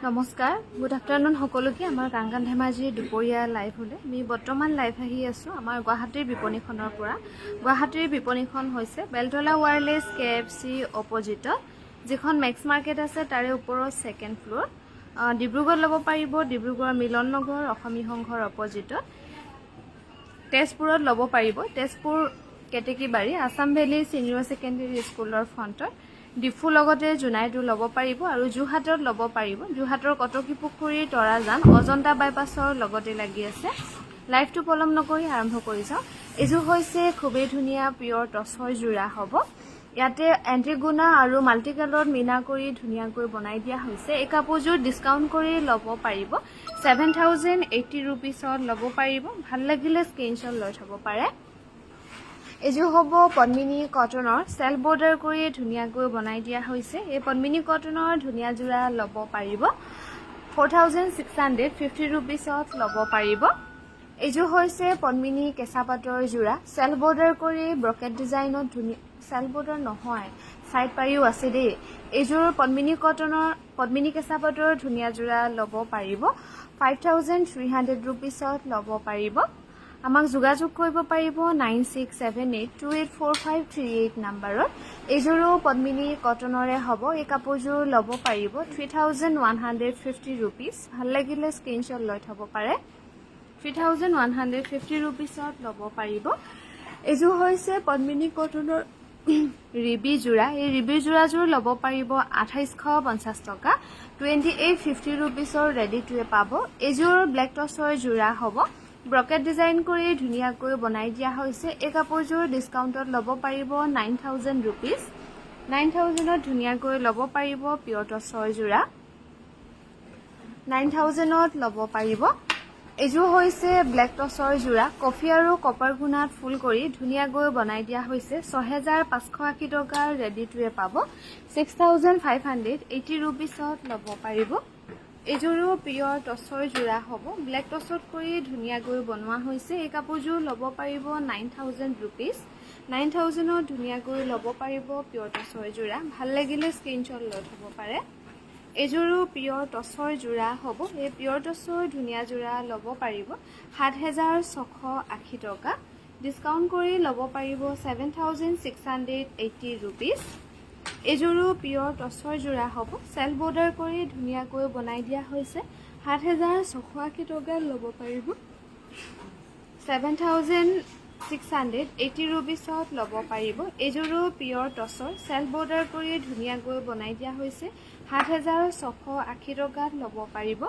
নমস্কাৰ good afternoon সকলোকে আমাৰ গাংগান ধেমাজিৰ দুপৰীয়া লাইভ হলে আমি বৰ্তমান লাইভ আহি আছো আমাৰ গুৱাহাটীৰ বিপণীখনৰ পৰা গুৱাহাটীৰ বিপণীখন হৈছে বেলতলা ওয়াৰলেছ কেএফচি অপজিটত যিখন মেক্স মাৰ্কেট আছে তাৰে ওপৰৰ সেকেন্ড ফ্লোৰ ডিব্ৰুগড় ল'ব পাৰিব ডিব্ৰুগড় মিলন নগৰ অসমী সংঘৰ অপজিটত তেজপুৰত ল'ব পাৰিব Tezpur Ketekibari Assam valley senior secondary স্কুলৰ ফ্ৰণ্টত ডিফু লগতে জুনাইটো ল'ব পাৰিব আৰু জুহাটত ল'ব পাৰিব জুহাটৰ কটকী পুখুৰীৰ তৰাজান অজন্তা বাইপাছৰ লগতে লাগি আছে লাইভটো পলম নকৰি আৰম্ভ কৰি যাওঁ এযোৰ হৈছে খুবেই ধুনীয়া পিয়ৰ টছৰ জোৰা হ'ব ইয়াতে এন্টিগুনা আৰু মাল্টি কালাৰত মিনা কৰি ধুনীয়াকৈ বনাই দিয়া হৈছে এই কাপোৰযোৰ ডিসকাউন্ট কৰি ল'ব পাৰিব 7080 ৰুপিছত ল'ব পাৰিব ভাল লাগিলে স্ক্ৰিনশ্বট লৈ থব পাৰে এযোৰ হ'ব পদ্মিনী কটনৰ সেল বৰ্ডাৰ কৰি ধুনীয়াকৈ বনাই দিয়া হৈছে এই পদ্মিনী কটনৰ ধুনীয়া জোৰা ল'ব পাৰিব 4650 ৰুপিছত ল'ব পাৰিব এযোৰ হৈছে পদ্মিনী কেঁচা পাটৰ জোৰা সেল বৰ্ডাৰ কৰি ব্ৰকেট ডিজাইনত ধুনীয়া সেল বৰ্ডাৰ নহয় সাইড পাৰিও আছে দেই এযোৰ পদ্মিনী কটনৰ পদ্মিনী কেঁচা পাটৰ ধুনীয়া জোৰা ল'ব পাৰিব 5300 ৰুপিছত ল'ব পাৰিব আমাক যোগাযোগ কৰিব পাৰিব 9678284538 নম্বৰত এযোৰো পদ্মিনী কটনৰে হ'ব এই কাপোৰযোৰ ল'ব পাৰিব 3150 ৰুপিছ ভাল লাগিলে স্ক্ৰিনশ্বট লৈ থব পাৰে 3150 ৰুপিছত ল'ব পাৰিব এযোৰ হৈছে পদ্মিনী কটনৰ ৰিবি জোৰা এই ৰিবি জোৰাযোৰ ল'ব পাৰিব 2850 টকা 2850 ৰুপিছৰ ৰেডি টুৱে পাব এযোৰ ব্লেক টছৰ জোৰা হ'ব ব্ৰকেট ডিজাইন কৰি ধুনীয়াকৈ বনাই দিয়া হৈছে এই কাপোৰযোৰ ডিসকাউন্টত ল'ব পাৰিব 9000 ৰুপিছ 9000ত ধুনীয়াকৈ ল'ব পাৰিব পিয়ৰ টছৰ জোৰা 9000ত ল'ব পাৰিব এযোৰ হৈছে ব্লেক টছৰ জোৰা কফি আৰু কপাৰ গুণাত ফুল কৰি ধুনীয়াকৈ বনাই দিয়া হৈছে 6580 টকাৰ ৰেডি টুৱে পাব 6580 ৰুপিছত ল'ব পাৰিব এযোৰো পিয়ৰ টছৰ জোৰা হ'ব ব্লেক টছত কৰি ধুনীয়াকৈ বনোৱা হৈছে এই কাপোৰযোৰ ল'ব পাৰিব 9000 ৰুপিছ 9000ত ধুনীয়াকৈ ল'ব পাৰিব পিয়ৰ টছৰ জোৰা ভাল লাগিলে স্ক্ৰিনশ্বট লৈ থব পাৰে এযোৰো পিয়ৰ টছৰ জোৰা হ'ব এই পিয়ৰ টছৰ ধুনীয়া জোৰা ল'ব পাৰিব 7680 টকা ডিসকাউন্ট কৰি ল'ব পাৰিব 7680 ৰুপিছ এযোৰো পিয়ৰ টছৰ জোৰা হ'ব সেল বৰ্ডাৰ কৰি ধুনীয়াকৈ বনাই দিয়া হৈছে 7680 টকা ল'ব পাৰিব 7680 ৰুপিছত ল'ব পাৰিব এযোৰো পিয়ৰ টছৰ সেল বৰ্ডাৰ কৰি ধুনীয়াকৈ বনাই দিয়া হৈছে 7680 টকাত ল'ব পাৰিব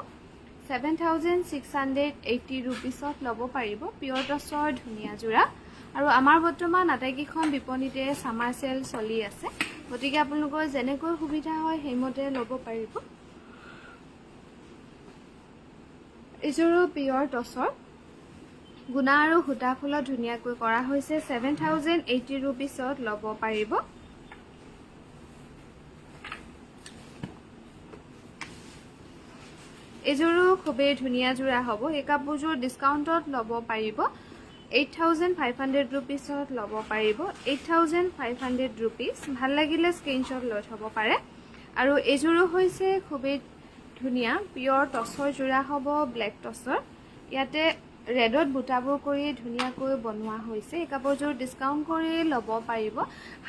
7680 ৰুপিছত ল'ব পাৰিব পিয়ৰ টছৰ ধুনীয়া জোৰা আৰু আমাৰ বৰ্তমান আটাইকেইখন বিপণীতে সামাৰ সেল চলি আছে গতিকে আপোনালোকৰ যেনেকৈ সুবিধা হয় সেইমতে ল'ব পাৰিব এযোৰো পিয়ৰ টছৰ গুণা আৰু হুটা ফুলত ধুনীয়াকৈ কৰা হৈছে 7080 ৰুপিছত ল'ব পাৰিব এযোৰো খুবেই ধুনীয়া জোৰা হ'ব এই কাপোৰযোৰ ডিসকাউন্টত ল'ব পাৰিব 8500 ৰুপিছত ল'ব পাৰিব 8500 ৰুপিছ ভাল লাগিলে স্ক্ৰিনশ্বট লৈ থব পাৰে আৰু এযোৰো হৈছে খুবেই ধুনীয়া পিয়ৰ টছৰ জোৰা হ'ব ব্লেক টছৰ ইয়াতে ৰেডত বুটাবোৰ কৰি ধুনীয়াকৈ বনোৱা হৈছে এই কাপোৰযোৰ ডিসকাউন্ট কৰি ল'ব পাৰিব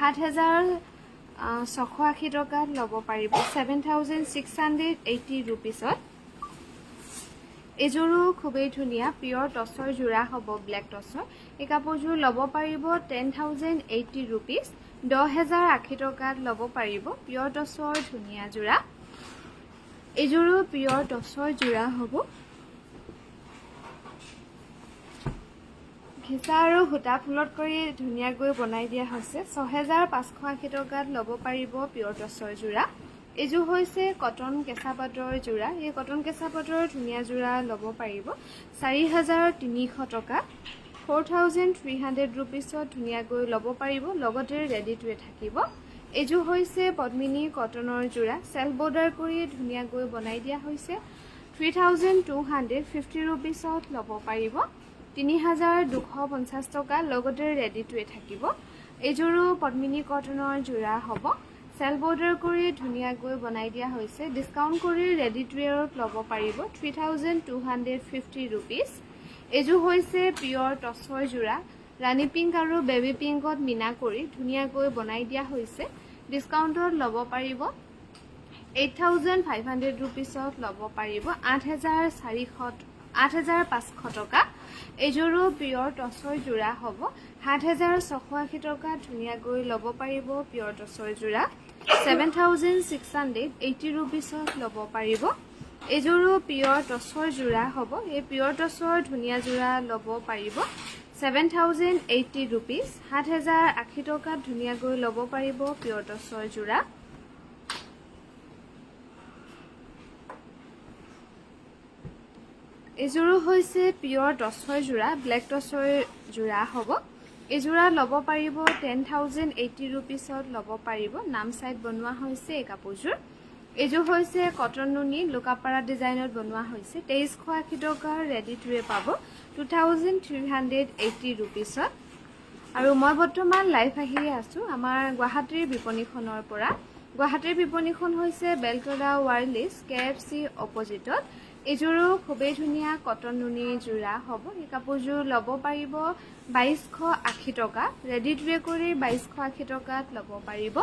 7680 টকাত ল'ব পাৰিব 7680 ৰুপিছত এযোৰো খুবেই ধুনীয়া পিয়ৰ টছৰ জোৰা হ'ব ব্লেক টছৰ এই কাপোৰযোৰ ল'ব পাৰিব 10080 ৰুপিছ 10080 টকাত ল'ব পাৰিব পিয়ৰ টছৰ ধুনীয়া জোৰা এযোৰো পিয়ৰ টছৰ জোৰা হ'ব ঘিচা আৰু হুটা ফুলত কৰি ধুনীয়াকৈ বনাই দিয়া হৈছে 6580 টকাত ল'ব পাৰিব পিয়ৰ টছৰ জোৰা এযোৰ হৈছে কটন কেঁচা পাটৰ জোৰা এই কটন কেঁচা পাটৰ ধুনীয়া জোৰা ল'ব পাৰিব 4300 টকা 4300 ৰুপিছত ধুনীয়াকৈ ল'ব পাৰিব লগতে ৰেডি টুৱে থাকিব এযোৰ হৈছে পদ্মিনী কটনৰ জোৰা সেল বৰ্ডাৰ কৰি ধুনীয়াকৈ বনাই দিয়া হৈছে 3250 ৰুপিছত ল'ব পাৰিব 3250 টকা লগতে ৰেডি টুৱে থাকিব এযোৰো পদ্মিনী কটনৰ জোৰা হ'ব সেল বৰ্ডাৰ কৰি ধুনীয়াকৈ বনাই দিয়া হৈছে ডিসকাউন্ট কৰি ৰেডি টু ৱেৰত ল'ব পাৰিব 3250 रुपीस এজো হৈছে পিওৰ টসৰ জোড়া ৰাণী পিংক আৰু বেবি পিংকত মিনা কৰি ধুনীয়াকৈ বনাই দিয়া হৈছে ডিসকাউন্টত ল'ব পাৰিব 8500 रुपीसত ল'ব পাৰিব 8500 টকা এজোৰো পিওৰ টসৰ জোড়া হ'ব 7680 টকা ধুনীয়াকৈ ল'ব পাৰিব পিওৰ টসৰ জোড়া 7680 रुपीसত ল'ব পাৰিব এজোৰো পিওৰ টসৰ জোড়া হ'ব এই পিওৰ টসৰ ধুনীয়া জোড়া ল'ব পাৰিব 7080 रुपीस 7080 টকা ধুনীয়াকৈ ল'ব পাৰিব পিওৰ টসৰ জোড়া এজোৰো হৈছে পিওৰ টসৰ জোড়া ব্ল্যাক টসৰ জোড়া হ'ব এজোড়া ল'ব পাৰিব 10080 रुपीसত ল'ব পাৰিব নাম সাইড বনোৱা হৈছে এই কাপোৰজোৰ এজো হৈছে কটন নুনি লোকাপাৰা ডিজাইনত বনোৱা হৈছে 2380 টকা ৰেডি টুৱে পাব 2380 रुपीसত আৰু মই বৰ্তমান লাইভ আহি আছো আমাৰ গুৱাহাটীৰ বিপণীখনৰ পৰা গুৱাহাটীৰ বিপণীখন হৈছে বেলতলা ওয়াৰলেস কেএফসি অপজিটত এজোৰো খুবেই ধুনীয়া কটন নুনি জোড়া হ'ব এই কাপোৰজোৰ ল'ব পাৰিব 2280 টকা ৰেডি টুৱে কৰি 2280 টকাত ল'ব পাৰিব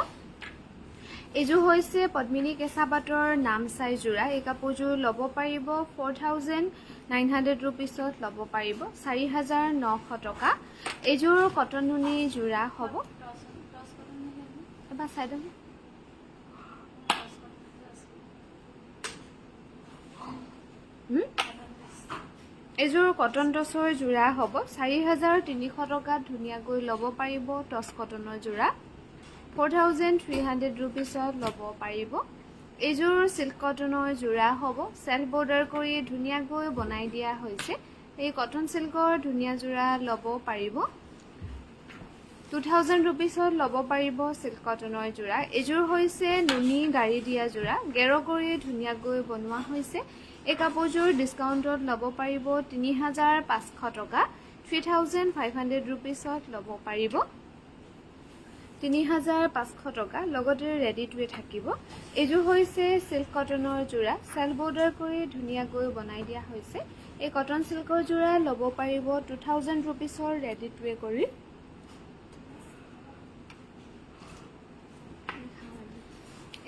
এজো হৈছে পদ্মিনী কেঁচা পাটৰ নাম চাই জোড়া এই কাপোৰজোৰ ল'ব পাৰিব 4900 रुपीसত ল'ব পাৰিব 4900 টকা এজোৰ কটন নুনি জোড়া হ'ব এবাৰ চাই দিম এজোৰ কটন টসৰ জোড়া হ'ব 4300 টকাত ধুনীয়াকৈ ল'ব পাৰিব টস কটনৰ জোড়া 4300 रुपीसত ল'ব পাৰিব এজোৰ সিল্ক কটনৰ জোড়া হ'ব সেল বৰ্ডাৰ কৰি ধুনীয়াকৈ বনাই দিয়া হৈছে এই কটন সিল্কৰ ধুনীয়া জোড়া ল'ব পাৰিব 2000 रुपीसত ল'ব পাৰিব সিল্ক কটনৰ জোড়া এজোৰ হৈছে নুনি গাড়ি দিয়া জোড়া গেৰ কৰি ধুনীয়াকৈ বনোৱা হৈছে এই কাপোৰজোৰ ডিসকাউন্টত ল'ব পাৰিব 3500 টকা 3500 रुपीसত ল'ব পাৰিব 3500 টকা লগতে ৰেডি টুৱে থাকিব এজো হৈছে সিল্ক কটনৰ জোড়া সেল বৰ্ডাৰ কৰি ধুনীয়াকৈ বনাই দিয়া হৈছে এই কটন সিল্কৰ জোড়া ল'ব পাৰিব 2000 रुपीसৰ ৰেডি টুৱে কৰি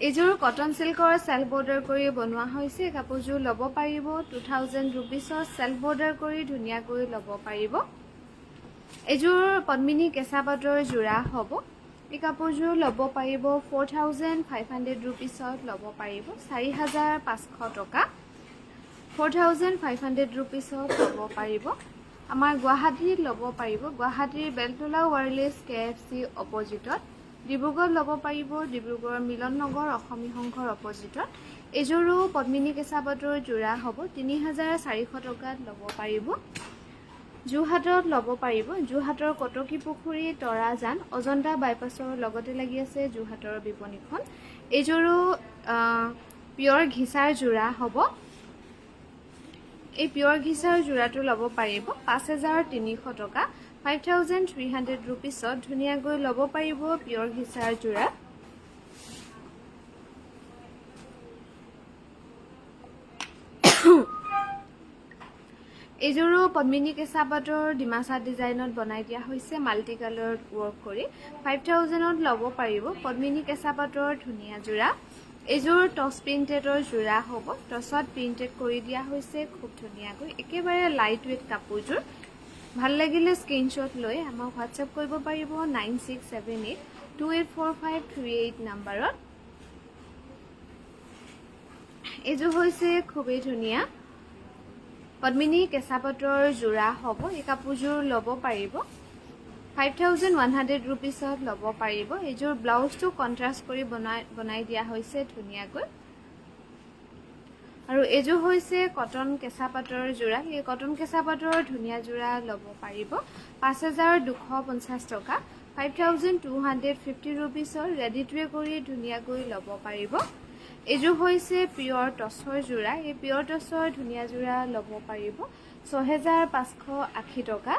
এজোৰ কটন সিল্কৰ সেল বৰ্ডাৰ কৰি বনোৱা হৈছে কাপোৰজোৰ ল'ব পাৰিব 2000 रुपीसৰ সেল বৰ্ডাৰ কৰি ধুনীয়াকৈ ল'ব পাৰিব এজোৰ পদ্মিনী কেঁচা পাটৰ জোড়া হ'ব এই কাপোৰজোৰ ল'ব পাৰিব 4500 रुपीसত ল'ব পাৰিব 4500 টকা 4500 रुपीसত ল'ব পাৰিব আমাৰ গুৱাহাটীত ল'ব পাৰিব গুৱাহাটীৰ বেলতলা ওয়াৰলেস কেএফসি অপজিটত ডিব্ৰুগড় ল'ব পাৰিব ডিব্ৰুগড় মিলন নগৰ অসমী সংঘৰ অপজিটত এজোৰো পদ্মিনী কেঁচা পাটৰ জোড়া হ'ব 3400 টকাত ল'ব পাৰিব যোৰহাটত ল'ব পাৰিব যোৰহাটৰ কটকী পুখুৰী তৰাজান অজন্তা বাইপাছৰ লগতে লাগি আছে যোৰহাটৰ বিপণীখন এজোৰো পিওৰ ঘিচাৰ জোড়া হ'ব এই পিওৰ ঘিচাৰ জোড়াটো ল'ব পাৰিব 5300 টকা 5300 रुपीसত ধুনীয়াকৈ ল'ব পাৰিব পিওৰ ঘিচাৰ জোড়া এজোৰো পদ্মিনী কেঁচা পাটৰ ডিমাচা ডিজাইনত বনাই দিয়া হৈছে মাল্টি কালাৰত ওয়াৰ্ক কৰি 5000ত ল'ব পাৰিব পদ্মিনী কেঁচা পাটৰ ধুনীয়া জোড়া এজোৰ টস প্ৰিন্টেডৰ জোড়া হ'ব টসত প্ৰিন্টেড কৰি দিয়া হৈছে খুব ধুনীয়াকৈ একেবাৰে লাইট ওয়েট কাপোৰজোৰ ভাল লাগিলে স্ক্ৰিনশ্বট লৈ আমাক হোৱাটছআপ কৰিব পাৰিব 9678284538 নম্বৰত এজো হৈছে খুবেই ধুনীয়া পদ্মিনী কেঁচা পাটৰ জোড়া হ'ব এই কাপোৰজোৰ ল'ব পাৰিব 5100 रुपीसত ল'ব পাৰিব এজোৰ ব্লাউজটো কন্ট্ৰাস্ট কৰি বনাই দিয়া হৈছে ধুনীয়াকৈ আৰু এজো হৈছে কটন কেঁচা পাটৰ জোড়া এই কটন কেঁচা পাটৰ ধুনীয়া জোড়া ল'ব পাৰিব 5250 টকা 5250 रुपीसৰ ৰেডি টুৱে কৰি ধুনীয়াকৈ ল'ব পাৰিব এজো হৈছে পিওৰ টসৰ জোড়া এই পিওৰ টসৰ ধুনীয়া জোড়া ল'ব পাৰিব 6580 টকা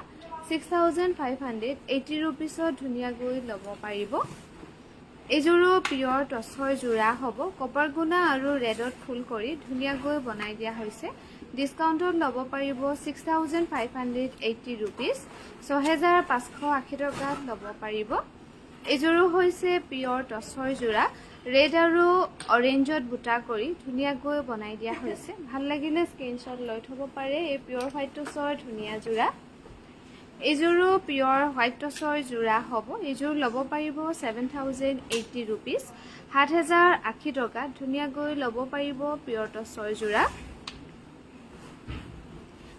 6580 रुपीसত ধুনীয়াকৈ ল'ব পাৰিব এইযোৰো পিয়ৰ টচৰ যোৰা হ'ব কপাৰ গুণা আৰু ৰেডত ফুল কৰি ধুনীয়াকৈ বনাই দিয়া হৈছে ডিছকাউণ্টত ল'ব পাৰিব 6580 ৰুপিজ 6580 টকাত ল'ব পাৰিব এইযোৰো হৈছে পিয়ৰ টচৰ যোৰা ৰেড আৰু অৰেঞ্জত বুটা কৰি ধুনীয়াকৈ বনাই দিয়া হৈছে ভাল লাগিলে স্ক্ৰীনশ্বট লৈ থ'ব পাৰে এই পিয়ৰ হোৱাইট টচৰ ধুনীয়া যোৰা এইযোৰো পিয়ৰ হোৱাইট টচৰ যোৰা হ'ব এইযোৰ ল'ব পাৰিব 7080 ৰুপিজ 7080 টকাত ধুনীয়াকৈ ল'ব পাৰিব পিয়ৰ টচৰ যোৰা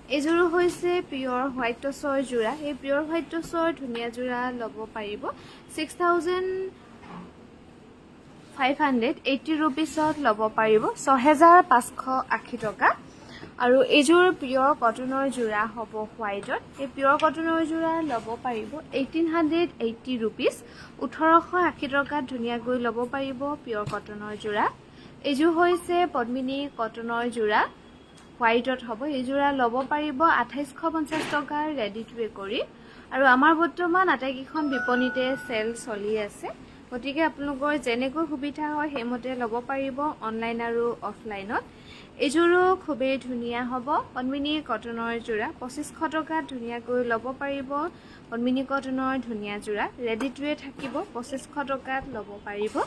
এইযোৰো হৈছে পিয়ৰ হোৱাইট টচৰ যোৰা এই পিয়ৰ হোৱাইট টচৰ ধুনীয়া যোৰা ল'ব পাৰিব 6580 ৰুপিজত ল'ব পাৰিব 6580 টকা আৰু এইযোৰ পিয়ৰ কটনৰ যোৰা হ'ব হোৱাইটত এই পিয়ৰ কটনৰ যোৰা ল'ব পাৰিব 1880 ৰুপিজ 1880 টকাত ধুনীয়াকৈ ল'ব পাৰিব পিয়ৰ কটনৰ যোৰা এইযোৰ হৈছে পদ্মিনী কটনৰ যোৰা হোৱাইটত হ'ব এই যোৰা ল'ব পাৰিব 2850 টকাৰ ৰেডি টু ৱে কৰি আৰু আমাৰ বৰ্তমান আটাইকেইখন বিপণীতে চেল চলি আছে গতিকে আপোনালোকৰ যেনেকৈ সুবিধা হয় সেইমতে ল'ব পাৰিব অনলাইন আৰু অফলাইনত এইযোৰো খুবেই ধুনীয়া হ'ব পদ্মিনী কটনৰ যোৰা 2500 টকাত ধুনীয়াকৈ ল'ব পাৰিব পদ্মিনী কটনৰ ধুনীয়া যোৰা ৰেডি টু ৱে থাকিব 2500 টকাত ল'ব পাৰিব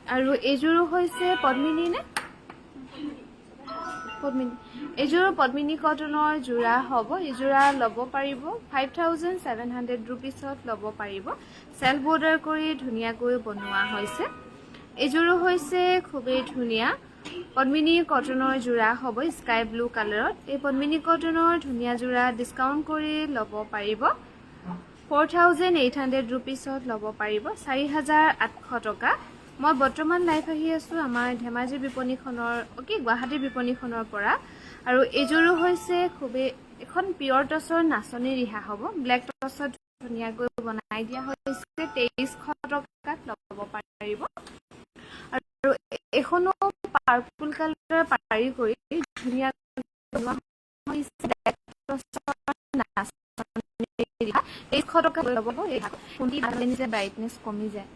আৰু এইযোৰো হৈছে পদ্মিনী নে পদ্মিনী এইযোৰ পদ্মিনী কটনৰ যোৰা হ'ব এইযোৰা ল'ব পাৰিব 5700 ৰুপিজত ল'ব পাৰিব চেল বৰ্ডাৰ কৰি ধুনীয়াকৈ বনোৱা হৈছে এইযোৰো হৈছে খুবেই ধুনীয়া পদ্মিনী কটনৰ যোৰা হ'ব স্কাই ব্লু কালাৰত এই পদ্মিনী কটনৰ ধুনীয়া যোৰা ডিছকাউণ্ট কৰি ল'ব পাৰিব 4800 ৰুপিজত ল'ব পাৰিব 4800 টকা মই বৰ্তমান লাইভ আহি আছোঁ আমাৰ ধেমাজি বিপণীখনৰ গুৱাহাটী বিপণীখনৰ পৰা আৰু এইযোৰো হৈছে খুবেই এখন পিয়ৰ টচৰ নাচনী ৰিহা হ'ব ব্লেক টচত ধুনীয়াকৈ বনাই দিয়া হৈছে 2300 টকাত ল'ব পাৰিব আৰু এখনো পাৰ্পল কালাৰ পাৰি কৰি ধুনীয়াকৈ বনোৱা হৈছে ব্লেক টচৰ নাচনী ৰিহা 2300 টকাত ল'ব এই ব্ৰাইটনেছ কমি যায়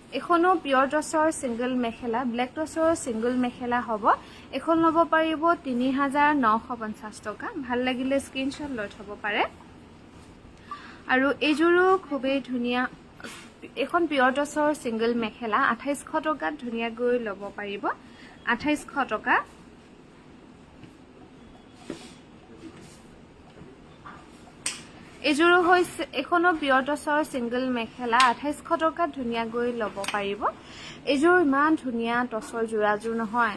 এখনো পিয়ৰ টচৰ সিংগল মেখেলা ব্লেক টচৰ সিংগল মেখেলা হ'ব এখন ল'ব পাৰিব 3950 টকা ভাল লাগিলে স্ক্ৰীনশ্বট লৈ থ'ব পাৰে আৰু এইযোৰো খুবেই ধুনীয়া এখন পিয়ৰ টচৰ সিংগল মেখেলা 2800 টকাত ধুনীয়াকৈ ল'ব পাৰিব 2800 টকা এইযোৰো হৈছে এখনো পিয়ৰ টচৰ সিংগল মেখেলা 2800 টকাত ধুনীয়াকৈ ল'ব পাৰিব এইযোৰ ইমান ধুনীয়া টচৰ যোৰাযোৰ নহয়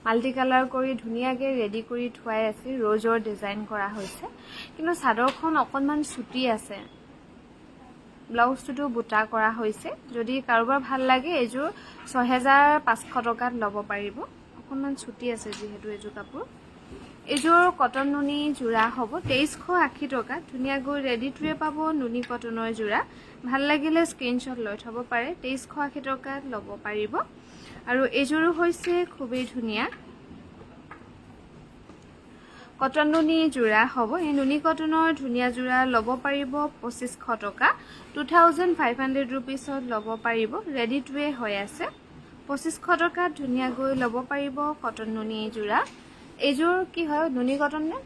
মাল্টি কালাৰ কৰি ধুনীয়াকৈ ৰেডি কৰি থোৱাই আছে ৰ'জৰ ডিজাইন কৰা হৈছে কিন্তু চাদৰখন অকণমান চুটি আছে ব্লাউজটো বুটা কৰা হৈছে যদি কাৰোবাৰ ভাল লাগে এইযোৰ 6500 টকাত ল'ব পাৰিব অকণমান চুটি আছে যিহেতু এইযোৰ কাপোৰ এইযোৰ কটন নুনি যোৰা হ'ব 2380 টকা ধুনীয়াকৈ ৰেডি টু ৱে পাব নুনি কটনৰ যোৰা ভাল লাগিলে স্ক্ৰীনশ্বট লৈ থ'ব পাৰে 2380 টকাত ল'ব পাৰিব আৰু এইযোৰো হৈছে খুবেই ধুনীয়া কটন নুনি যোৰা হ'ব এই নুনি কটনৰ ধুনীয়া যোৰা ল'ব পাৰিব 2500 টকা 2500 ৰুপিজত ল'ব পাৰিব ৰেডি টু ৱে হৈ আছে 2500 টকাত ধুনীয়াকৈ ল'ব পাৰিব কটন নুনি যোৰা এইযোৰ কি হয় নুনি কটন নে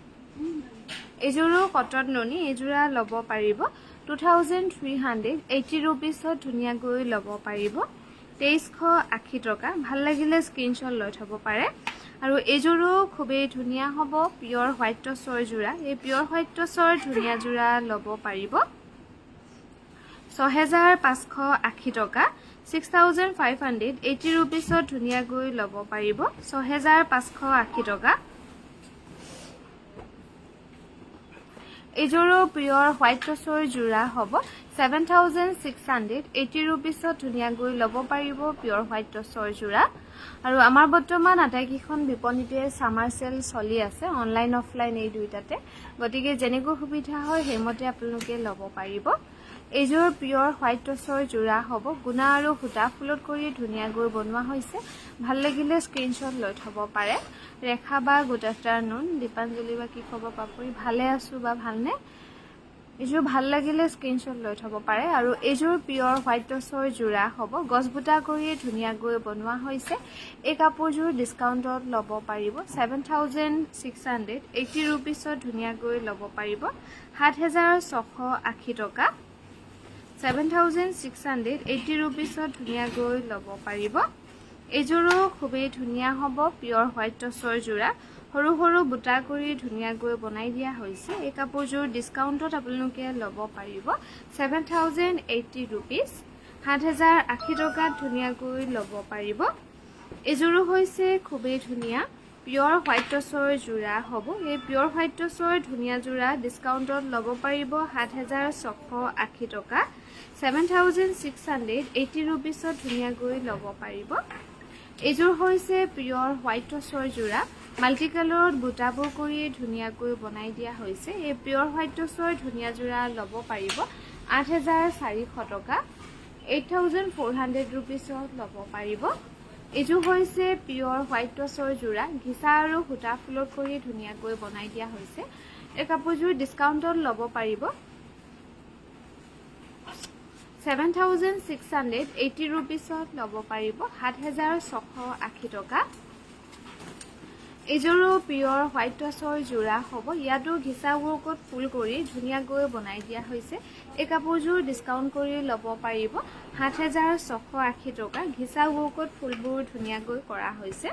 এইযোৰো কটন নুনি এইযোৰা ল'ব পাৰিব 2380 ৰুপিজত ধুনীয়াকৈ ল'ব পাৰিব 2380 টকা ভাল লাগিলে স্ক্ৰীনশ্বট লৈ থ'ব পাৰে আৰু এইযোৰো খুবেই ধুনীয়া হ'ব পিয়ৰ হোৱাইট টচৰ যোৰা এই পিয়ৰ হোৱাইট টচৰ ধুনীয়া যোৰা ল'ব পাৰিব 6580 টকা 6580 ৰুপিজত ধুনীয়াকৈ ল'ব পাৰিব 6580 টকা এইযোৰো পিয়ৰ হোৱাইট টচৰ যোৰা হ'ব 7680 ৰুপিজত ধুনীয়াকৈ ল'ব পাৰিব পিয়ৰ হোৱাইট টচৰ যোৰা আৰু আমাৰ বৰ্তমান আটাইকেইখন বিপণীতে সামাৰ চেল চলি আছে অনলাইন অফলাইন এই দুইটাতে গতিকে যেনেকৈ সুবিধা হয় সেইমতে আপোনালোকে ল'ব পাৰিব এইযোৰ পিয়ৰ হোৱাইট টচৰ যোৰা হ'ব গুণা আৰু সূতা ফুলত কৰি ধুনীয়াকৈ বনোৱা হৈছে ভাল লাগিলে স্ক্ৰীনশ্বট লৈ থ'ব পাৰে ৰেখা বা গুড আফটাৰনুন দীপাঞ্জলি বা কি খবৰ পাপৰি ভালে আছোঁ বা ভালনে এইযোৰ ভাল লাগিলে স্ক্ৰীনশ্বট লৈ থ'ব পাৰে আৰু এইযোৰ পিয়ৰ হোৱাইট টচৰ যোৰা হ'ব গছবুটা কৰি ধুনীয়াকৈ বনোৱা হৈছে এই কাপোৰযোৰ ডিছকাউণ্টত ল'ব পাৰিব 7,680 ৰুপিছত ধুনীয়াকৈ ল'ব পাৰিব 7,680 টকা 7,680 ৰুপিছত ধুনীয়াকৈ ল'ব পাৰিব এইযোৰো খুবেই ধুনীয়া হ'ব পিয়ৰ হোৱাইট টচৰ যোৰা সৰু সৰু বুটা কৰি ধুনীয়াকৈ বনাই দিয়া হৈছে এই কাপোৰযোৰ ডিছকাউণ্টত আপোনালোকে ল'ব পাৰিব 7,080 ৰুপিছ 7,080 টকাত ধুনীয়াকৈ ল'ব পাৰিব এইযোৰো হৈছে খুবেই ধুনীয়া পিয়ৰ হোৱাইট টচৰ যোৰা হ'ব এই পিয়ৰ হোৱাইট টচৰ ধুনীয়া যোৰা ডিছকাউণ্টত ল'ব পাৰিব 7,680 টকা 7,680 ৰুপিছত ধুনীয়াকৈ ল'ব পাৰিব এইযোৰ হৈছে পিয়ৰ হোৱাইট টচৰ যোৰা মাল্টি কালাৰত বুটাবোৰ কৰি ধুনীয়াকৈ বনাই দিয়া হৈছে এই পিয়ৰ হোৱাইট টচৰ ধুনীয়া যোৰা ল'ব পাৰিব 8,400 টকা 8,400 ৰুপিছত ল'ব পাৰিব এইযোৰ হৈছে পিয়ৰ হোৱাইট টচৰ যোৰা ঘিচা আৰু সূতা ফুলত কৰি ধুনীয়াকৈ বনাই দিয়া হৈছে এই কাপোৰযোৰ ডিছকাউণ্টত ল'ব পাৰিব 7,680 ৰুপিছত ল'ব পাৰিব 7,680 টকা এইযোৰো পিয়ৰ হোৱাইট টচৰ যোৰা হ'ব ইয়াতো ঘিচা ৱৰ্কত ফুল কৰি ধুনীয়াকৈ বনাই দিয়া হৈছে এই কাপোৰযোৰ ডিছকাউণ্ট কৰি ল'ব পাৰিব 7,680 টকা ঘিচা ৱৰ্কত ফুলবোৰ ধুনীয়াকৈ কৰা হৈছে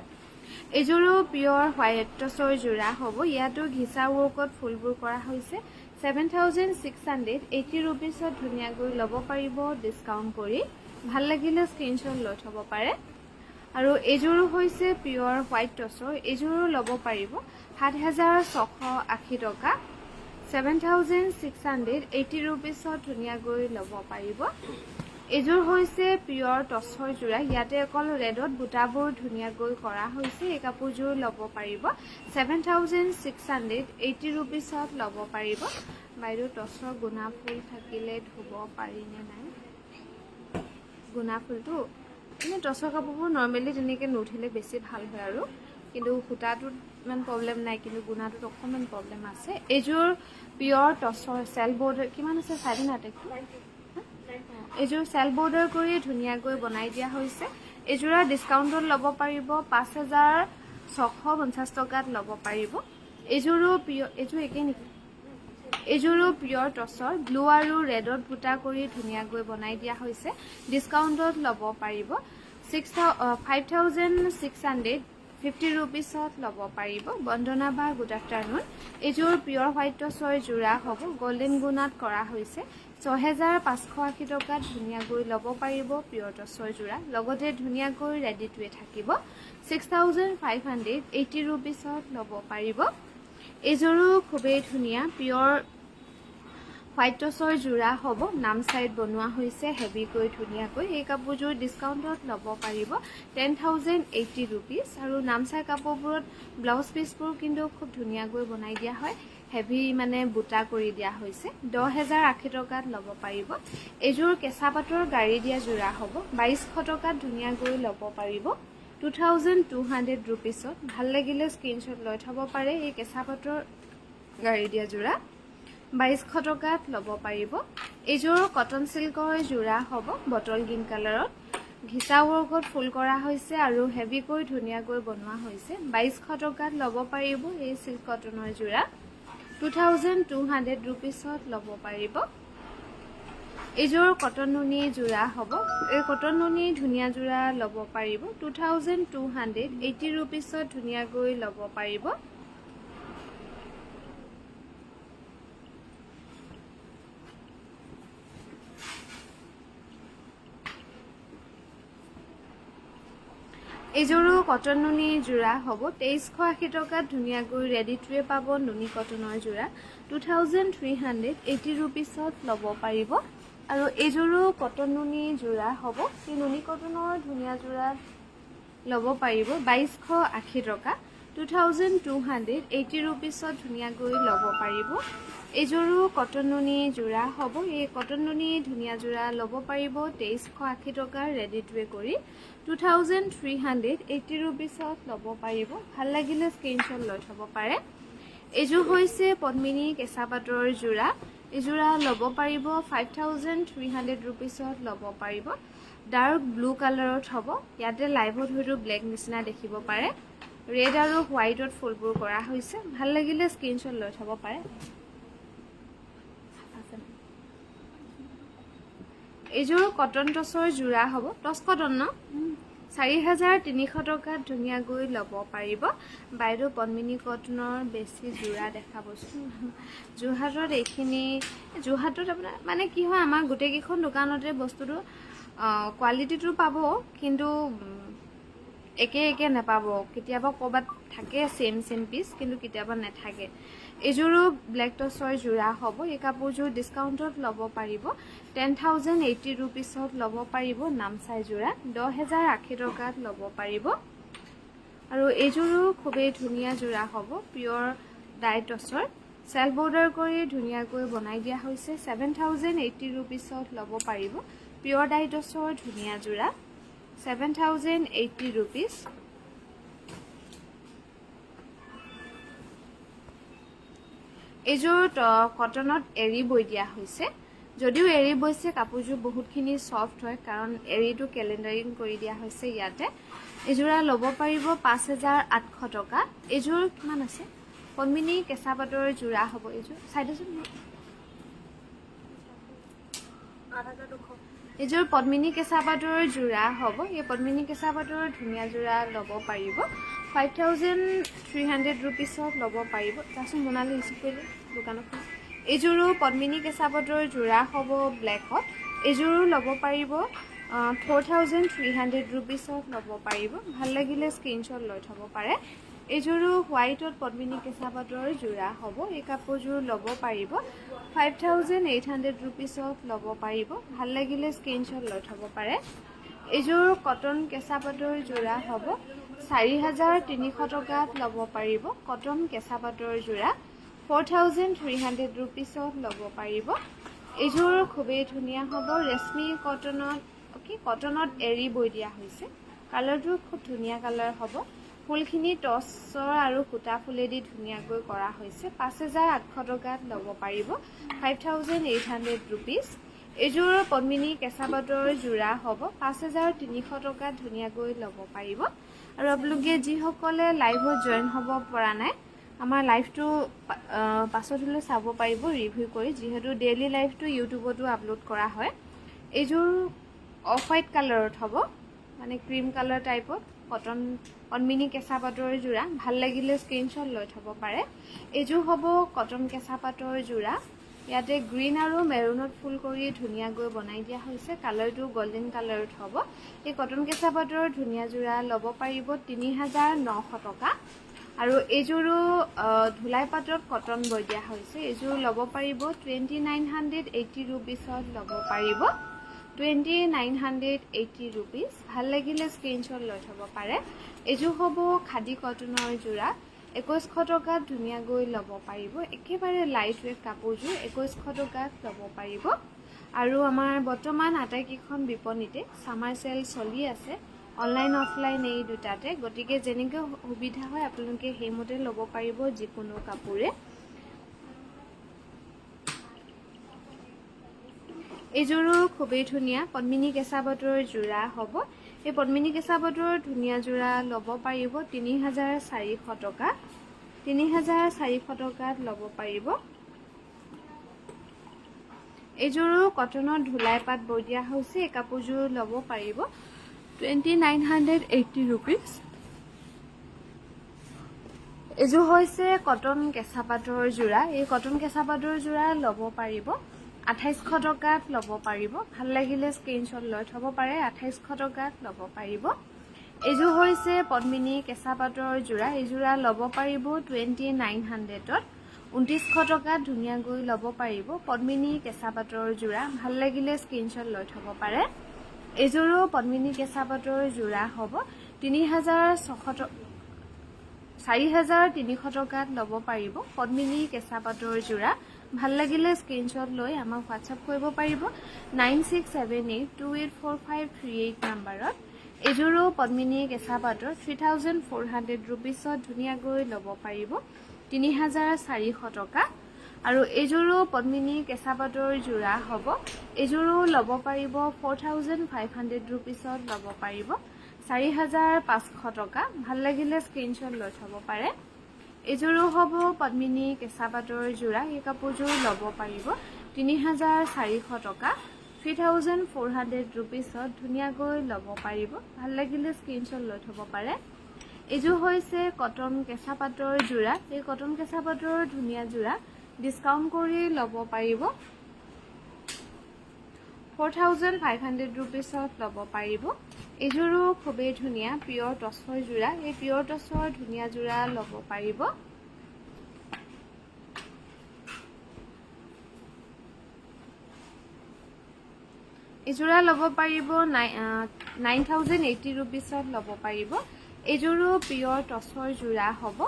এইযোৰো পিয়ৰ হোৱাইট টচৰ যোৰা হ'ব ইয়াতো ঘিচা ৱৰ্কত ফুলবোৰ কৰা হৈছে 7,680 ৰুপিছত ধুনীয়াকৈ ল'ব পাৰিব ডিছকাউণ্ট কৰি ভাল লাগিলে স্ক্ৰীনশ্বট লৈ থ'ব পাৰে আৰু এইযোৰো হৈছে পিয়ৰ হোৱাইট টচৰ এইযোৰো ল'ব পাৰিব 7,680 টকা 7,680 ৰুপিছত ধুনীয়াকৈ ল'ব পাৰিব এইযোৰ হৈছে পিয়ৰ টচৰ যোৰা ইয়াতে অকল ৰেডত বুটাবোৰ ধুনীয়াকৈ কৰা হৈছে এই কাপোৰযোৰ ল'ব পাৰিব 7,680 ৰুপিছত ল'ব পাৰিব বাইদেউ টচৰ গুণা ফুল থাকিলে ধুব পাৰিনে নাই গুণা ফুলটো এনে টচৰ কাপোৰবোৰ নৰ্মেলি তেনেকৈ নুঠিলে বেছি ভাল হয় আৰু কিন্তু সূতাটোত ইমান প্ৰব্লেম নাই কিন্তু গুণাটোত অকণমান প্ৰব্লেম আছে এইযোৰ পিয়ৰ টচৰ চেল বৰ্ডাৰ কিমান আছে চাইডে নাটেকটো এইযোৰ চেল বৰ্ডাৰ কৰি ধুনীয়াকৈ বনাই দিয়া হৈছে এইযোৰা ডিছকাউণ্টত ল'ব পাৰিব 5,650 টকাত ল'ব পাৰিব এইযোৰো পিয়ৰ এইযোৰ একেই নেকি এইযোৰো পিয়ৰ টচৰ ব্লু আৰু ৰেডত বুটা কৰি ধুনীয়াকৈ বনাই দিয়া হৈছে ডিছকাউণ্টত ল'ব পাৰিব 5,650 ৰুপিছত ল'ব পাৰিব বন্দনা বা গুড আফটাৰনুন এইযোৰ পিয়ৰ হোৱাইট টচৰ যোৰা হ'ব গল্ডেন গুণাত কৰা হৈছে 6,580 টকাত ধুনীয়াকৈ ল'ব পাৰিব পিয়ৰ টচৰ যোৰা লগতে ধুনীয়াকৈ ৰেডি টুৱে থাকিব 6,580 ৰুপিছত ল'ব পাৰিব এইযোৰো খুবেই ধুনীয়া পিয়ৰ হোৱাইট টচৰ যোৰা হ'ব নাম চাইড বনোৱা হৈছে হেভিকৈ ধুনীয়াকৈ এই কাপোৰযোৰ ডিছকাউণ্টত ল'ব পাৰিব 10,080 ৰুপিছ আৰু নাম চাই কাপোৰবোৰত ব্লাউজ পিচবোৰ কিন্তু খুব ধুনীয়াকৈ বনাই দিয়া হয় হেভি মানে বুটা কৰি দিয়া হৈছে 10,080 টকাত ল'ব পাৰিব এইযোৰ কেঁচা পাটৰ গাড়ী দিয়া যোৰা হ'ব 2,200 টকাত ধুনীয়াকৈ ল'ব পাৰিব 2,200 ৰুপিছত ভাল লাগিলে স্ক্ৰীনশ্বট লৈ থ'ব পাৰে এই কেঁচা পাটৰ গাড়ী দিয়া যোৰা 2,200 টকাত ল'ব পাৰিব এইযোৰ কটন চিল্কৰ যোৰা হ'ব বটল গ্ৰীণ কালাৰত ঘিচা ৱৰ্কত ফুল কৰা হৈছে আৰু হেভিকৈ ধুনীয়াকৈ বনোৱা হৈছে 2,200 টকাত ল'ব পাৰিব এই চিল্ক কটনৰ যোৰা 2,200 ৰুপিছত ল'ব পাৰিব এইযোৰ কটন নুনি যোৰা হ'ব এই কটন নুনি ধুনীয়া যোৰা ল'ব পাৰিব 2,280 ৰুপিছত ধুনীয়াকৈ ল'ব পাৰিব এইযোৰো কটন নুনি যোৰা হ'ব 2,180 টকাত ধুনীয়াকৈ ৰেডি টুৱে পাব নুনি কটনৰ যোৰা 2,380 ৰুপিছত ল'ব পাৰিব আৰু এইযোৰো কটন নুনি যোৰা হ'ব এই নুনি কটনৰ ধুনীয়া যোৰা ল'ব পাৰিব 2,280 টকা 2,280 ৰুপিছত ধুনীয়াকৈ ল'ব পাৰিব এইযোৰো কটন নুনি যোৰা হ'ব এই কটন নুনি ধুনীয়া যোৰা ল'ব পাৰিব 2,180 টকা ৰেডি টুৱে কৰি 2,380 ৰুপিছত ল'ব পাৰিব ভাল লাগিলে স্ক্ৰীনশ্বট লৈ থ'ব পাৰে এইযোৰ হৈছে পদ্মিনী কেঁচা পাটৰ যোৰা এযোৰা ল'ব পাৰিব 5300 ৰুপিছত ল'ব পাৰিব ডাৰ্ক ব্লু কালাৰত হ'ব ইয়াতে লাইভত হয়তো ব্লেক নিচিনা দেখিব পাৰে ৰেড আৰু হোৱাইটত ফুলবোৰ কৰা হৈছে ভাল লাগিলে স্ক্ৰীনশ্বট লৈ থব পাৰে এইযোৰ কটন টছৰ যোৰা হ'ব টছ কটন ন 4300 টকাত ধুনীয়াকৈ ল'ব পাৰিব বাইদেউ পদ্মিনী কটনৰ বেছি যোৰা দেখা বস্তু যোৰহাটত এইখিনি যোৰহাটত আপোনাৰ মানে কি হয় আমাৰ গোটেইকেইখন দোকানতে বস্তুটো কোৱালিটিটো পাব কিন্তু একে নাপাব কেতিয়াবা ক'ৰবাত থাকে সেম পিস কিন্তু কেতিয়াবা নাথাকে এযোৰো ব্লেক টছৰ যোৰা হ'ব এই কাপোৰযোৰ ডিসকাউন্টত ল'ব পাৰিব 10080 ৰুপিছত ল'ব পাৰিব নামচাই যোৰা 10080 টকাত ল'ব পাৰিব আৰু এইযোৰো খুবেই ধুনীয়া যোৰা হ'ব পিয়ৰ ডাই টছৰ সেল বৰ্ডাৰ কৰি ধুনীয়াকৈ বনাই দিয়া হৈছে 7080 ৰুপিছত ল'ব পাৰিব পিয়ৰ ডাই টছৰ ধুনীয়া যোৰা 7080 rupees এযোৰ কটনত এৰি বৈ দিয়া হৈছে যদিও এৰি বৈছে কাপোৰযোৰ বহুতখিনি সফট হয় কাৰণ এৰিটো ক্যালেন্ডাৰিং কৰি দিয়া হৈছে ইয়াতে এযোৰা ল'ব পাৰিব 5800 টকা এযোৰ কিমান আছে পদ্মিনী কেঁচা পাটৰ যোৰা হ'ব এযোৰ চাইডচোন এযোৰ পদ্মিনী কেঁচা পাটৰ যোৰা হ'ব এই পদ্মিনী কেঁচা পাটৰ ধুনীয়া যোৰা ল'ব পাৰিব 5300 ৰুপিছত ল'ব পাৰিব তাচোন মোনালি ৰিচিভ কৰিলে দোকানত এযোৰো পদ্মিনী কেঁচা পাটৰ যোৰা হ'ব ব্লেকত এযোৰো ল'ব পাৰিব 4300 ৰুপিছত ল'ব পাৰিব ভাল লাগিলে স্ক্ৰীনশ্বট লৈ থব পাৰে এযোৰো হোৱাইটত পদ্মিনী কেঁচা পাটৰ যোৰা হ'ব এই কাপোৰযোৰ ল'ব পাৰিব 5800 ৰুপিছত ল'ব পাৰিব ভাল লাগিলে স্ক্ৰীনশ্বট লৈ থব পাৰে এযোৰ কটন কেঁচা পাটৰ যোৰা হ'ব 4300 টকাত ল'ব পাৰিব কটন কেঁচা পাটৰ যোৰা 4300 ৰুপিছত ল'ব পাৰিব এযোৰ খুবেই ধুনীয়া হ'ব ৰেশমি কটনত এৰি বৈ দিয়া হৈছে কালাৰটো খুব ধুনীয়া কালাৰ হ'ব ফুলখিনি টছৰ আৰু সূতা ফুলেদি ধুনীয়াকৈ কৰা হৈছে 5800 টকাত ল'ব পাৰিব 5800 ৰুপিস এযোৰ পদ্মিনী কেঁচা পাটৰ যোৰা হ'ব 5300 টকাত ধুনীয়াকৈ ল'ব পাৰিব আৰু আপোনালোকে যিসকলে লাইভত জয়েন হ'ব পৰা নাই আমাৰ লাইভটো পাছত হলে চাব পাৰিব ৰিভিউ কৰি যিহেতু ডেইলি লাইভটো ইউটিউবতো আপলোড কৰা হয় এযোৰ অফ হোৱাইট কালাৰত হ'ব মানে ক্ৰীম কালাৰ টাইপত কটন পদ্মিনী কেঁচা পাটৰ যোৰা ভাল লাগিলে স্ক্ৰীনশ্বট লৈ থব পাৰে এযোৰ হ'ব কটন কেঁচা পাটৰ যোৰা ইয়াতে গ্ৰীন আৰু মেৰুনত ফুল কৰি ধুনীয়াকৈ বনাই দিয়া হৈছে কালাৰটো গোল্ডেন কালাৰত হ'ব এই কটন কেঁচা পাটৰ ধুনীয়া যোৰা ল'ব পাৰিব 3900 টকা আৰু এযোৰো ধুলাই পাটত কটন বৈ দিয়া হৈছে এযোৰ ল'ব পাৰিব 2980 ৰুপিছত ল'ব পাৰিব 2980 ৰুপিস ভাল লাগিলে স্ক্ৰীনশ্বট লৈ থব পাৰে এযোৰ হ'ব খাদি কটনৰ যোৰা 2100 টকাত ধুনীয়াকৈ ল'ব পাৰিব একেবাৰে লাইট ওয়েট কাপোৰযোৰ 2100 টকাত ল'ব পাৰিব আৰু আমাৰ বৰ্তমান আটাইকেইখন বিপণীতে সামাৰ সেল চলি আছে অনলাইন অফলাইন এই দুটাতে গতিকে যেনেকৈ সুবিধা হয় আপোনালোকে সেইমতে ল'ব পাৰিব যিকোনো কাপোৰে এযোৰো খুবেই ধুনীয়া পদ্মিনী কেঁচা পাটৰ যোৰা হ'ব এই পদ্মিনী কেঁচা পাটৰ ধুনীয়া যোৰা ল'ব পাৰিব 3400 টকা 3400 টকাত ল'ব পাৰিব এযোৰো কটনৰ ধুলাই পাট বৈ দিয়া হৈছে এই কাপোৰযোৰ ল'ব পাৰিব 2980 ৰুপিস এযোৰ হৈছে কটন কেঁচা পাটৰ যোৰা এই কটন কেঁচা পাটৰ যোৰা ল'ব পাৰিব 2800 টকাত ল'ব পাৰিব ভাল লাগিলে স্ক্ৰীনশ্বট লৈ থব পাৰে 2800 টকাত ল'ব পাৰিব এযোৰ হৈছে পদ্মিনী কেঁচা পাটৰ যোৰা এই যোৰা ল'ব পাৰিব 2900 ত 2900 টকাত ধুনীয়াকৈ ল'ব পাৰিব পদ্মিনী কেঁচা পাটৰ যোৰা ভাল লাগিলে স্ক্ৰীনশ্বট লৈ থব পাৰে এযোৰো পদ্মিনী কেঁচা পাটৰ যোৰা হ'ব 4300 টকাত ল'ব পাৰিব পদ্মিনী কেঁচা পাটৰ যোৰা ভাল লাগিলে স্ক্ৰীনশ্বট লৈ আমাক হোৱাটসএপ কৰিব পাৰিব 9678284538 নম্বৰত এযোৰো পদ্মিনী কেঁচা পাটৰ 3400 ৰুপিসত ধুনীয়াকৈ ল'ব পাৰিব 3400 টকা আৰু এইযোৰো পদ্মিনী কেঁচা পাটৰ যোৰা হ'ব এইযোৰো ল'ব পাৰিব 4500 ৰুপিছত ল'ব পাৰিব 4500 টকা ভাল লাগিলে স্ক্ৰীনশ্বট লৈ থব পাৰে এইযোৰো হ'ব পদ্মিনী কেঁচা পাটৰ যোৰা এই কাপোৰযোৰ ল'ব পাৰিব 3400 টকা 3400 ৰুপিছত ধুনীয়াকৈ ল'ব পাৰিব ভাল লাগিলে স্ক্ৰীনশ্বট লৈ থব পাৰে এইযোৰ হৈছে কটন কেঁচা পাটৰ যোৰা এই কটন কেঁচা পাটৰ ধুনীয়া যোৰা ডিসকাউন্ট কৰি ল'ব পাৰিব 4500 ৰুপিছত ল'ব পাৰিব এইযোৰো খুবেই ধুনীয়া পিয়ৰ টছৰ যোৰা এই পিয়ৰ টছৰ ধুনীয়া যোৰা ল'ব পাৰিব এইযোৰা ল'ব পাৰিব 9080 ৰুপিছত ল'ব পাৰিব এইযোৰো পিয়ৰ টছৰ যোৰা হ'ব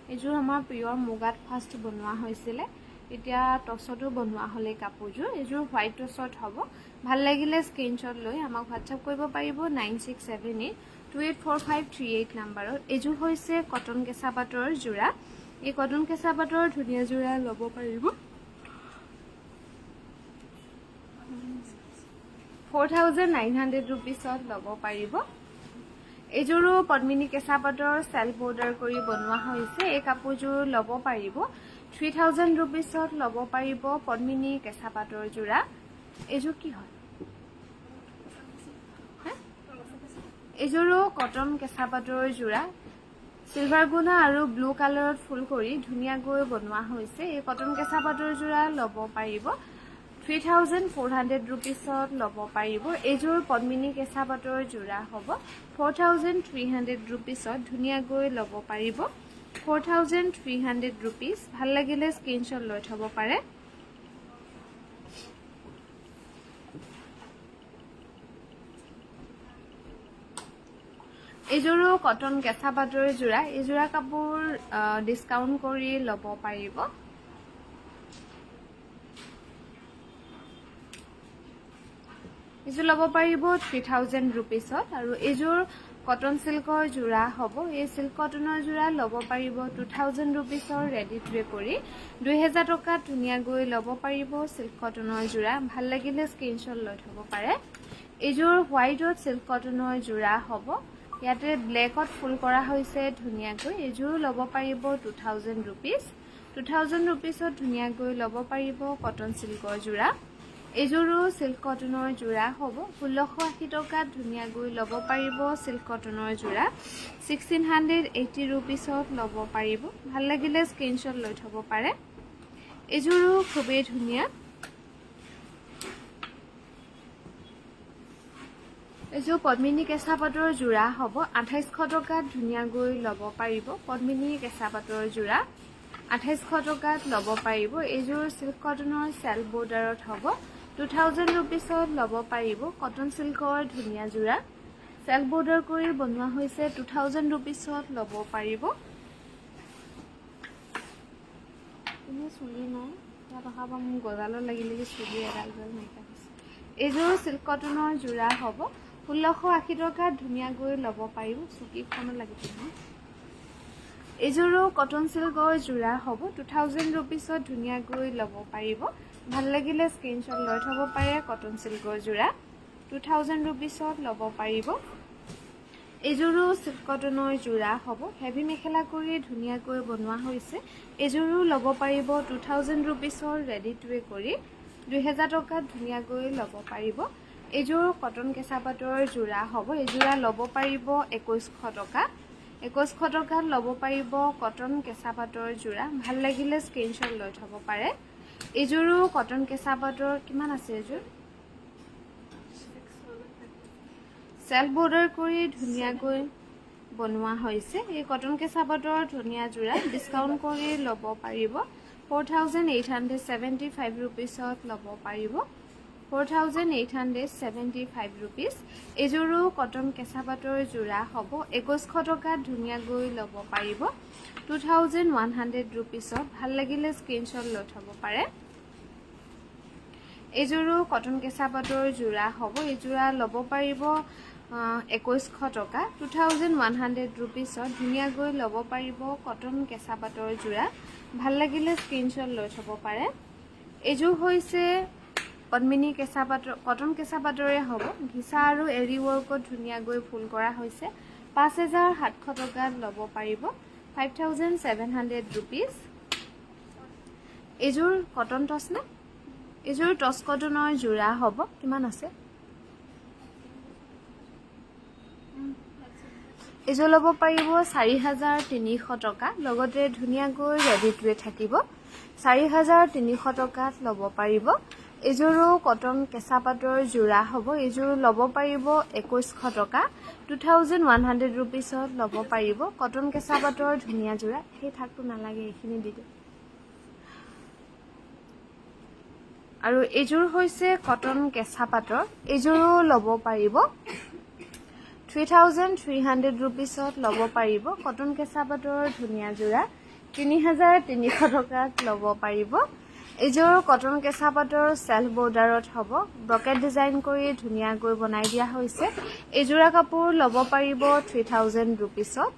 এইযোৰ আমাৰ পিয়ৰ মুগাত ফাৰ্ষ্ট বনোৱা হৈছিল এতিয়া টছটো বনোৱা হলে কাপোৰযোৰ এইযোৰ হোৱাইট টছত হ'ব ভাল লাগিলে স্ক্ৰীনশ্বট লৈ আমাক হোৱাটছআপ কৰিব পাৰিব 9678284538 নম্বৰত এইযোৰ হৈছে কটন কেঁচা পাটৰ যোৰা এই কটন কেঁচা পাটৰ ধুনীয়া যোৰা ল'ব পাৰিব 4900 ৰুপিছত ল'ব পাৰিব এইযোৰো পদ্মিনী কেঁচা পাটৰ সেল বৰ্ডাৰ কৰি বনোৱা হৈছে এই কাপোৰযোৰ ল'ব পাৰিব 3000 ৰুপিছত ল'ব পাৰিব পদ্মিনী কেঁচা পাটৰ যোৰা এইযোৰ কি হয় এইযোৰো কটন কেঁচা পাটৰ যোৰা সিলভাৰ গুণা আৰু ব্লু কালাৰত ফুল কৰি ধুনীয়াকৈ বনোৱা হৈছে এই কটন কেঁচা পাটৰ যোৰা ল'ব পাৰিব 3400 ৰুপিছত ল'ব পাৰিব এইযোৰ পদ্মিনী কেঁচা পাটৰ যোৰা হ'ব 4300 ৰুপিছত ধুনীয়াকৈ ল'ব পাৰিব 4300 ৰুপিছ ভাল লাগিলে স্ক্ৰীনশ্বট লৈ থব পাৰে এইযোৰো কটন কেঁচা পাটৰ যোৰা এই যোৰা কাপোৰ ডিসকাউন্ট কৰি ল'ব পাৰিব এইযোৰ ল'ব পাৰিব 3000 ৰুপিছত আৰু এইযোৰ কটন সিল্কৰ যোৰা হ'ব এই সিল্ক কটনৰ যোৰা ল'ব পাৰিব 2000 ৰুপিছৰ ৰেডি টু কৰি 2000 টকাত ধুনীয়াকৈ ল'ব পাৰিব সিল্ক কটনৰ যোৰা ভাল লাগিলে স্ক্ৰীনশ্বট লৈ থব পাৰে এইযোৰ হোৱাইটত সিল্ক কটনৰ যোৰা হ'ব ইয়াতে ব্লেকত ফুল কৰা হৈছে ধুনীয়াকৈ এইযোৰ ল'ব পাৰিব 2000 ৰুপিছ 2000 ৰুপিছত ধুনীয়াকৈ ল'ব পাৰিব কটন সিল্কৰ যোৰা এইযোৰো সিল্ক কটনৰ যোৰা হ'ব 1680 টকাত ধুনীয়াকৈ ল'ব পাৰিব সিল্ক কটনৰ যোৰা 1680 ৰুপিছত ল'ব পাৰিব ভাল লাগিলে স্ক্ৰীনশ্বট লৈ থব পাৰে এইযোৰো খুবেই ধুনীয়া এইযোৰ পদ্মিনী কেঁচা পাটৰ যোৰা হ'ব 2800 টকাত ধুনীয়াকৈ ল'ব পাৰিব পদ্মিনী কেঁচা পাটৰ যোৰা 2800 টকাত ল'ব পাৰিব এইযোৰ সিল্ক কটনৰ সেল বৰ্ডাৰত হ'ব 2000 ৰুপিছত ল'ব পাৰিব কটন সিল্কৰ ধুনীয়া যোৰা সেল বৰ্ডাৰ কৰি বনোৱা হৈছে 2000 ৰুপিছত ল'ব পাৰিব ইনে চুলি নাই ইয়াত অহা বা মোৰ গজালত লাগিলে চুলি এডাল নাইকিয়া হৈছে এইযোৰ সিল্ক কটনৰ যোৰা হ'ব 1680 টকাত ধুনীয়াকৈ ল'ব পাৰিব চুকিখনত লাগি থাকে এইযোৰো কটন সিল্কৰ যোৰা হ'ব 2000 ৰুপিছত ধুনীয়াকৈ ল'ব পাৰিব ভাল লাগিলে স্ক্ৰীনশ্বট লৈ থব পাৰে কটন সিল্কৰ যোৰা 2000 ৰুপিছত ল'ব পাৰিব এইযোৰো সিল্ক কটনৰ যোৰা হ'ব হেভি মেখেলা কৰি ধুনীয়াকৈ বনোৱা হৈছে এইযোৰো ল'ব পাৰিব 2000 ৰুপিছৰ ৰেডি টু কৰি 2000 টকাত ধুনীয়াকৈ ল'ব পাৰিব এইযোৰ কটন কেঁচা পাটৰ যোৰা হ'ব এইযোৰা ল'ব পাৰিব 2100 টকা 2100 টকাত ল'ব পাৰিব কটন কেঁচা পাটৰ যোৰা ভাল লাগিলে স্ক্ৰীনশ্বট লৈ থব পাৰে এইযোৰো কটন কেঁচা পাটৰ কিমান আছে এইযোৰ সেল বৰ্ডাৰ কৰি ধুনীয়াকৈ বনোৱা হৈছে এই কটন কেঁচা পাটৰ ধুনীয়া যোৰা ডিসকাউন্ট কৰি ল'ব পাৰিব 4875 ৰুপিছত ল'ব পাৰিব 4875 ৰুপিছ এইযোৰো কটন কেঁচা পাটৰ যোৰা হ'ব 2100 টকাত ধুনীয়াকৈ ল'ব পাৰিব 2100 ৰুপিছত ভাল লাগিলে স্ক্ৰীনশ্বট লৈ থব পাৰে এইযোৰো কটন কেঁচা পাটৰ যোৰা হ'ব এইযোৰা ল'ব পাৰিব 2100 টকা 2100 ৰুপিছত ধুনীয়াকৈ ল'ব পাৰিব কটন কেঁচা পাটৰ যোৰা ভাল লাগিলে স্ক্ৰীনশ্বট লৈ থ'ব পাৰে এইযোৰ হৈছে পদ্মিনী কেঁচা পাটৰ কটন কেঁচা পাটৰে হ'ব ঘিচা আৰু এৰি ৱৰ্কত ধুনীয়াকৈ ফুল কৰা হৈছে 5700 টকাত ল'ব পাৰিব 5700 ৰুপিজ এইযোৰ কটন টছ নে এইযোৰ টছ কটনৰ যোৰা হ'ব কিমান আছে এইযোৰ ল'ব পাৰিব 4300 টকা লগতে ধুনীয়াকৈ ৰেডিটোৱে থাকিব 4300 টকাত ল'ব পাৰিব এইযোৰো কটন কেঁচা পাটৰ যোৰা হ'ব এইযোৰ ল'ব পাৰিব 2100 টকা 2100 ৰুপিছত ল'ব পাৰিব কটন কেঁচা পাটৰ ধুনীয়া যোৰা সেই থাকটো নালাগে এইখিনি দি দিওঁ আৰু এইযোৰ হৈছে কটন কেঁচা পাটৰ এইযোৰো ল'ব পাৰিব 3300 ৰুপিছত ল'ব পাৰিব কটন কেঁচা পাটৰ ধুনীয়া যোৰা 3300 টকাত ল'ব পাৰিব এইযোৰ কটন কেঁচা পাটৰ সেলফ বৰ্ডাৰত হ'ব ব্ৰকেট ডিজাইন কৰি ধুনীয়াকৈ বনাই দিয়া হৈছে এইযোৰা কাপোৰ ল'ব পাৰিব 3000 ৰুপিছত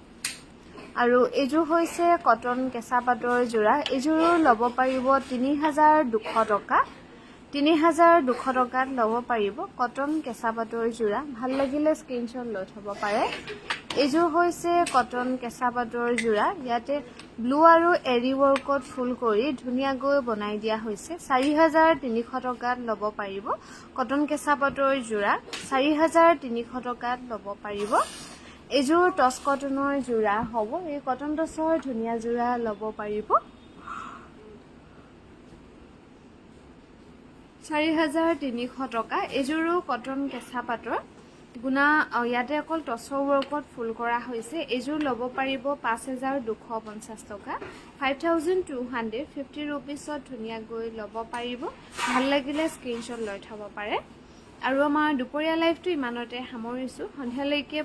আৰু এইযোৰ হৈছে কটন কেঁচা পাটৰ যোৰা এইযোৰো ল'ব পাৰিব 3200 টকা 3200 টকাত ল'ব পাৰিব কটন কেঁচা পাটৰ যোৰা ভাল লাগিলে স্ক্ৰীনশ্বট লৈ থ'ব পাৰে এইযোৰ হৈছে কটন কেঁচা পাটৰ যোৰা ইয়াতে ব্লু আৰু এৰি ৱৰ্কত ফুল কৰি ধুনীয়াকৈ বনাই দিয়া হৈছে 4300 টকাত ল'ব পাৰিব কটন কেঁচা পাটৰ যোৰা 4300 টকাত ল'ব পাৰিব এইযোৰ টছ কটনৰ যোৰা হ'ব এই কটন টছৰ ধুনীয়া যোৰা ল'ব পাৰিব 4300 টকা এইযোৰো কটন কেঁচা পাটৰ গুণা ইয়াতে অকল টছৰ ৱৰ্কত ফুল কৰা হৈছে এইযোৰ ল'ব পাৰিব 5250 টকা 5250 ৰুপিছত ধুনীয়াকৈ ল'ব পাৰিব ভাল লাগিলে স্ক্ৰীনশ্বট লৈ থ'ব পাৰে আৰু আমাৰ দুপৰীয়া লাইভটো ইমানতে সামৰিছোঁ সন্ধিয়ালৈকে